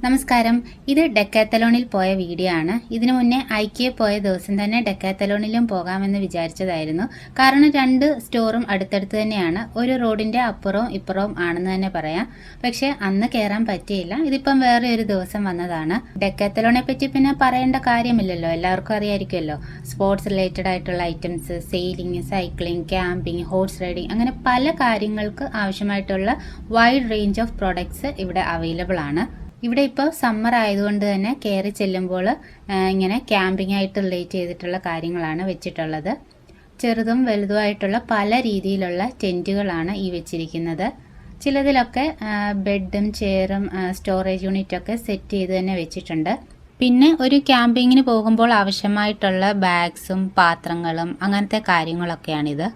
നമസ്കാരം. ഇത് ഡെക്കാത്തലോണിൽ പോയ വീഡിയോ ആണ്. ഇതിനു മുന്നേ ഐക്യ പോയ ദിവസം തന്നെ ഡെക്കാത്തലോണിലും പോകാമെന്ന് വിചാരിച്ചതായിരുന്നു. കാരണം രണ്ട് സ്റ്റോറും അടുത്തടുത്ത് തന്നെയാണ്. ഒരു റോഡിൻ്റെ അപ്പുറവും ഇപ്പുറവും ആണെന്ന് തന്നെ പറയാം. പക്ഷേ അന്ന് കയറാൻ പറ്റിയില്ല. ഇതിപ്പം വേറെ ഒരു ദിവസം വന്നതാണ്. ഡെക്കാത്തലോണെ പറ്റി പിന്നെ പറയേണ്ട കാര്യമില്ലല്ലോ, എല്ലാവർക്കും അറിയാമായിരിക്കുമല്ലോ. സ്പോർട്സ് റിലേറ്റഡ് ആയിട്ടുള്ള items, sailing, cycling, camping, horse riding, അങ്ങനെ പല കാര്യങ്ങൾക്ക് ആവശ്യമായിട്ടുള്ള വൈഡ് റേഞ്ച് ഓഫ് പ്രോഡക്ട്സ് ഇവിടെ അവൈലബിൾ ആണ്. ഇവിടെ ഇപ്പോൾ സമ്മർ ആയതുകൊണ്ട് തന്നെ കയറി ചെല്ലുമ്പോൾ ഇങ്ങനെ ക്യാമ്പിംഗ് ആയിട്ട് റിലേറ്റ് ചെയ്തിട്ടുള്ള കാര്യങ്ങളാണ് വെച്ചിട്ടുള്ളത്. ചെറുതും വലുതുമായിട്ടുള്ള പല രീതിയിലുള്ള ടെൻറ്റുകളാണ് ഈ വെച്ചിരിക്കുന്നത്. ചിലതിലൊക്കെ ബെഡും ചെയറും സ്റ്റോറേജ് യൂണിറ്റൊക്കെ സെറ്റ് ചെയ്ത് തന്നെ വെച്ചിട്ടുണ്ട്. പിന്നെ ഒരു ക്യാമ്പിങ്ങിന് പോകുമ്പോൾ ആവശ്യമായിട്ടുള്ള ബാഗ്സും പാത്രങ്ങളും അങ്ങനത്തെ കാര്യങ്ങളൊക്കെയാണിത്.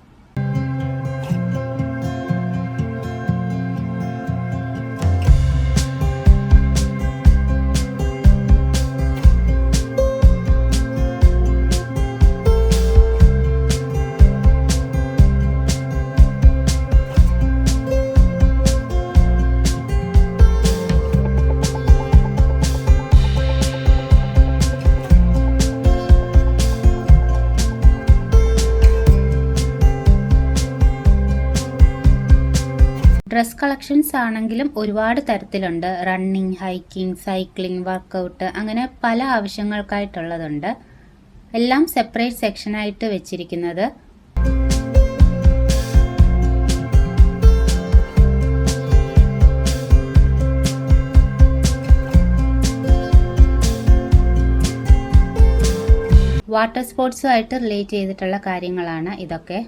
ഡ്രസ് കളക്ഷൻസ് ആണെങ്കിലും ഒരുപാട് തരത്തിലുണ്ട്. റണ്ണിങ്, ഹൈക്കിംഗ്, സൈക്ലിംഗ്, വർക്കൗട്ട്, അങ്ങനെ പല ആവശ്യങ്ങൾക്കായിട്ടുള്ളതുണ്ട്. എല്ലാം സെപ്പറേറ്റ് സെക്ഷനായിട്ട് വെച്ചിരിക്കുന്നത്. വാട്ടർ സ്പോർട്സുമായിട്ട് റിലേറ്റ് ചെയ്തിട്ടുള്ള കാര്യങ്ങളാണ് ഇതൊക്കെ.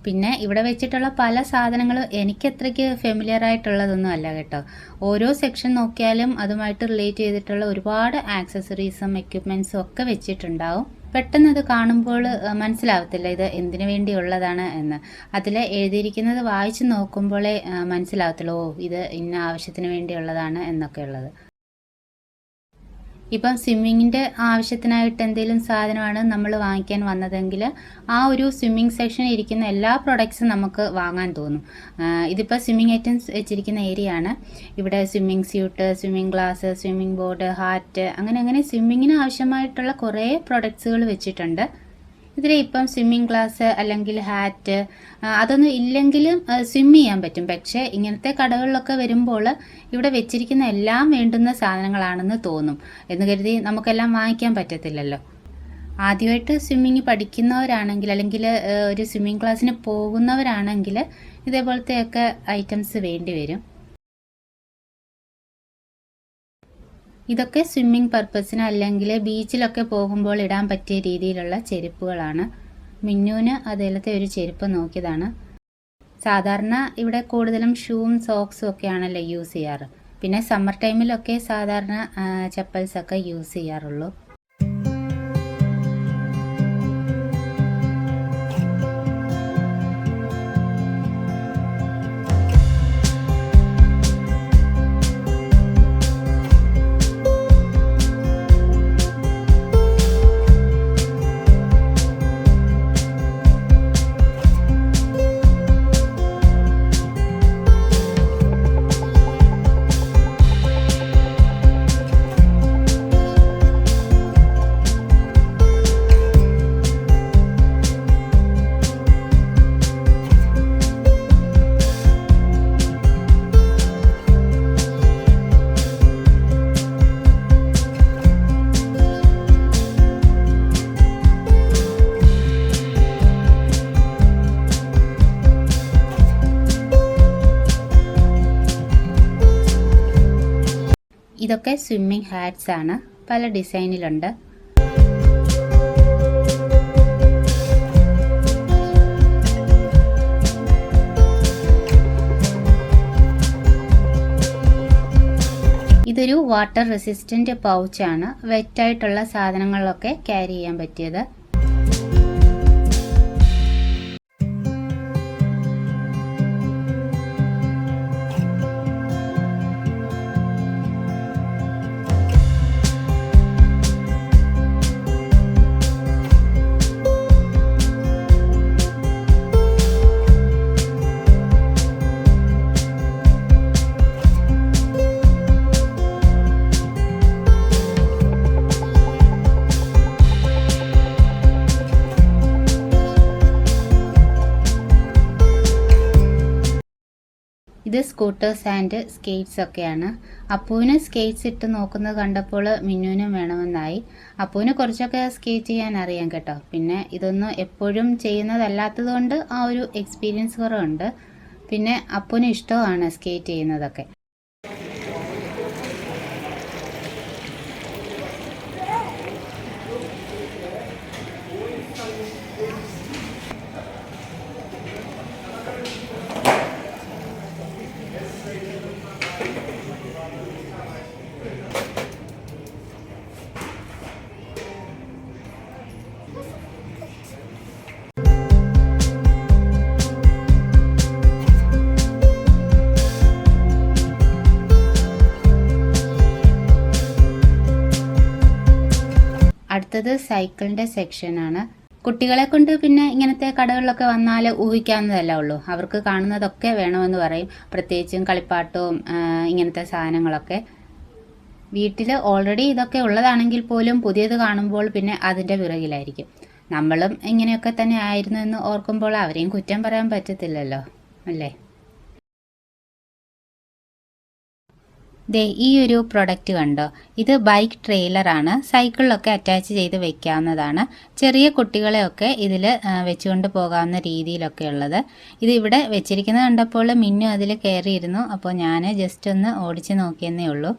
പിന്നെ ഇവിടെ വെച്ചിട്ടുള്ള പല സാധനങ്ങളും എനിക്ക് അത്രയ്ക്ക് ഫെമിലിയർ ആയിട്ടുള്ളതൊന്നും അല്ല കേട്ടോ. ഓരോ സെക്ഷൻ നോക്കിയാലും അതുമായിട്ട് റിലേറ്റ് ചെയ്തിട്ടുള്ള ഒരുപാട് ആക്സസറീസും എക്യുപ്മെൻറ്റ്സും ഒക്കെ വെച്ചിട്ടുണ്ടാവും. പെട്ടെന്ന് ഇത് കാണുമ്പോൾ മനസ്സിലാവത്തില്ല ഇത് എന്തിനു വേണ്ടിയുള്ളതാണ് എന്ന്. അതിൽ എഴുതിയിരിക്കുന്നത് വായിച്ച് നോക്കുമ്പോഴേ മനസ്സിലാവത്തുള്ളൂ, ഓ ഇത് ഇന്ന ആവശ്യത്തിന് വേണ്ടിയുള്ളതാണ് എന്നൊക്കെ ഉള്ളത്. ഇപ്പം സ്വിമ്മിങ്ങിൻ്റെ ആവശ്യത്തിനായിട്ട് എന്തെങ്കിലും സാധനമാണ് നമ്മൾ വാങ്ങിക്കാൻ വന്നതെങ്കിൽ ആ ഒരു സ്വിമ്മിങ് സെക്ഷനിൽ ഇരിക്കുന്ന എല്ലാ പ്രൊഡക്ട്സും നമുക്ക് വാങ്ങാൻ തോന്നും. ഇതിപ്പോൾ സ്വിമ്മിങ് ഐറ്റംസ് വെച്ചിരിക്കുന്ന ഏരിയ ആണ്. ഇവിടെ swimming suit, swimming glass, swimming board, hat, അങ്ങനെ സ്വിമ്മിങ്ങിന് ആവശ്യമായിട്ടുള്ള കുറേ പ്രൊഡക്ട്സുകൾ വെച്ചിട്ടുണ്ട്. ഇതിൽ ഇപ്പം സ്വിമ്മിങ് ഗ്ലാസ് അല്ലെങ്കിൽ ഹാറ്റ് അതൊന്നും ഇല്ലെങ്കിലും സ്വിം ചെയ്യാൻ പറ്റും. പക്ഷേ ഇങ്ങനത്തെ കടകളിലൊക്കെ വരുമ്പോൾ ഇവിടെ വെച്ചിരിക്കുന്ന എല്ലാം വേണ്ടുന്ന സാധനങ്ങളാണെന്ന് തോന്നും. എന്ന് കരുതി നമുക്കെല്ലാം വാങ്ങിക്കാൻ പറ്റത്തില്ലല്ലോ. ആദ്യമായിട്ട് സ്വിമ്മിങ് പഠിക്കുന്നവരാണെങ്കിൽ അല്ലെങ്കിൽ ഒരു സ്വിമ്മിങ് ക്ലാസ്സിന് പോകുന്നവരാണെങ്കിൽ ഇതേപോലത്തെയൊക്കെ ഐറ്റംസ് വേണ്ടി വരും. ഇതൊക്കെ സ്വിമ്മിങ് പർപ്പസിന് അല്ലെങ്കിൽ ബീച്ചിലൊക്കെ പോകുമ്പോൾ ഇടാൻ പറ്റിയ രീതിയിലുള്ള ചെരുപ്പുകളാണ്. മിന്നുവിന് അതേലത്തെ ഒരു ചെരുപ്പ് നോക്കിയതാണ്. സാധാരണ ഇവിടെ കൂടുതലും ഷൂവും സോക്സും ഒക്കെയാണല്ലോ യൂസ് ചെയ്യാറ്. പിന്നെ സമ്മർ ടൈമിലൊക്കെ സാധാരണ ചപ്പൽസൊക്കെ യൂസ് ചെയ്യാറുള്ളൂ. ഇതൊക്കെ സ്വിമ്മിങ് ഹാറ്റ്സ് ആണ്, പല ഡിസൈനിലുണ്ട്. ഇത് ഇതൊരു വാട്ടർ റെസിസ്റ്റൻ്റ് പൗച്ചാണ്. വെറ്റായിട്ടുള്ള സാധനങ്ങളിലൊക്കെ ക്യാരി ചെയ്യാൻ പറ്റിയത്. ഇത് സ്കൂട്ടേഴ്സ് ആൻഡ് സ്കേറ്റ്സ് ഒക്കെയാണ്. അപ്പുവിന് സ്കേറ്റ്സ് ഇട്ട് നോക്കുന്നത് കണ്ടപ്പോൾ മിന്നുവിനും വേണമെന്നായി. അപ്പുവിന് കുറച്ചൊക്കെ സ്കേറ്റ് ചെയ്യാൻ അറിയാം കേട്ടോ. പിന്നെ ഇതൊന്നും എപ്പോഴും ചെയ്യുന്നതല്ലാത്തത് കൊണ്ട് ആ ഒരു എക്സ്പീരിയൻസ് കുറവുണ്ട്. പിന്നെ അപ്പുവിന് ഇഷ്ടമാണ് സ്കേറ്റ് ചെയ്യുന്നതൊക്കെ. അടുത്തത് സൈക്കിളിൻ്റെ സെക്ഷനാണ്. കുട്ടികളെ കൊണ്ട് പിന്നെ ഇങ്ങനത്തെ കടകളിലൊക്കെ വന്നാൽ ഊഹിക്കാവുന്നതല്ല ഉള്ളൂ. അവർക്ക് കാണുന്നതൊക്കെ വേണമെന്ന് പറയും. പ്രത്യേകിച്ചും കളിപ്പാട്ടവും ഇങ്ങനത്തെ സാധനങ്ങളൊക്കെ. വീട്ടിൽ ഓൾറെഡി ഇതൊക്കെ ഉള്ളതാണെങ്കിൽ പോലും പുതിയത് കാണുമ്പോൾ പിന്നെ അതിൻ്റെ പിറകിലായിരിക്കും. നമ്മളും ഇങ്ങനെയൊക്കെ തന്നെ ആയിരുന്നു എന്ന് ഓർക്കുമ്പോൾ അവരെയും കുറ്റം പറയാൻ പറ്റത്തില്ലല്ലോ, അല്ലേ? ദേ ഈ ഒരു പ്രൊഡക്റ്റ് കണ്ടോ, ഇത് ബൈക്ക് ട്രെയിലറാണ്. സൈക്കിളിലൊക്കെ അറ്റാച്ച് ചെയ്ത് വെക്കാവുന്നതാണ്. ചെറിയ കുട്ടികളെയൊക്കെ ഇതിൽ വെച്ചുകൊണ്ട് പോകാവുന്ന രീതിയിലൊക്കെ ഉള്ളത്. ഇത് ഇവിടെ വെച്ചിരിക്കുന്നത് കണ്ടപ്പോൾ മിന്നു അതിൽ കയറിയിരുന്നു. അപ്പോൾ ഞാൻ ജസ്റ്റ് ഒന്ന് ഓടിച്ച് നോക്കിയെന്നേ ഉള്ളൂ.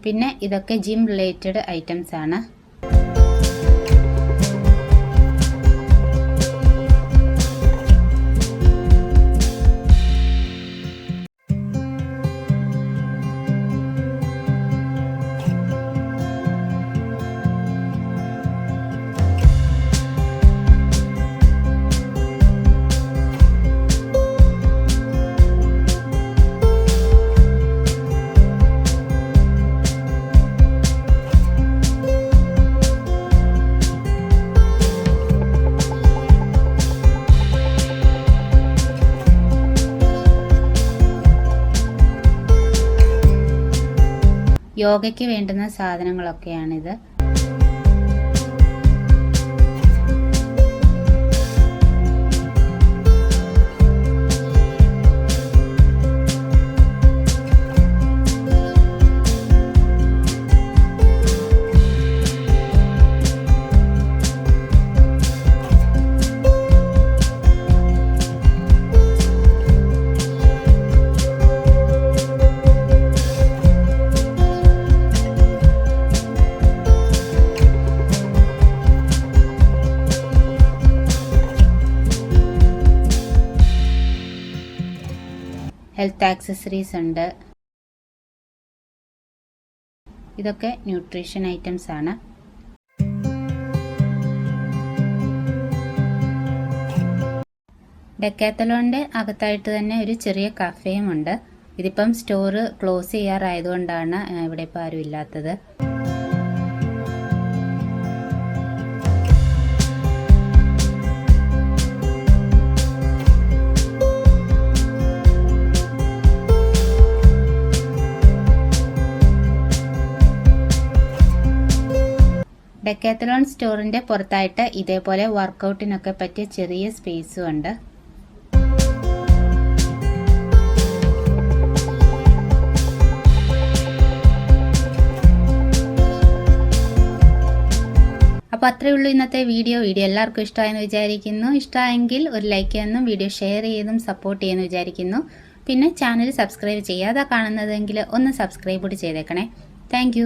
പിന്നെ ഇതൊക്കെ ജിം റിലേറ്റഡ് ഐറ്റംസ് ആണ്. യോഗയ്ക്ക് വേണ്ടുന്ന സാധനങ്ങളൊക്കെയാണിത്. ഹെൽത്ത് ആക്സസറീസ് ഉണ്ട്. ഇതൊക്കെ ന്യൂട്രീഷൻ ഐറ്റംസ് ആണ്. ഡെക്കാത്തലോണിൻ്റെ അകത്തായിട്ട് തന്നെ ഒരു ചെറിയ കഫേയും ഉണ്ട്. ഇതിപ്പം സ്റ്റോർ ക്ലോസ് ചെയ്യാറായതുകൊണ്ടാണ് ഇവിടെ ഇപ്പോൾ ആരും ഇല്ലാത്തത്. ഡെക്കാത്തലോൺ സ്റ്റോറിൻ്റെ പുറത്തായിട്ട് ഇതേപോലെ വർക്കൗട്ടിനൊക്കെ പറ്റിയ ചെറിയ സ്പേസും ഉണ്ട്. അപ്പോൾ അത്രയേ ഉള്ളൂ ഇന്നത്തെ വീഡിയോ എല്ലാവർക്കും ഇഷ്ടമായെന്ന് വിചാരിക്കുന്നു. ഇഷ്ടമായെങ്കിൽ ഒരു ലൈക്ക് ചെയ്യുന്നു, വീഡിയോ ഷെയർ ചെയ്തും സപ്പോർട്ട് ചെയ്യുമെന്ന് വിചാരിക്കുന്നു. പിന്നെ ചാനൽ സബ്സ്ക്രൈബ് ചെയ്യാതെ കാണുന്നതെങ്കിൽ ഒന്ന് സബ്സ്ക്രൈബ് കൂടി ചെയ്തേക്കണേ. താങ്ക്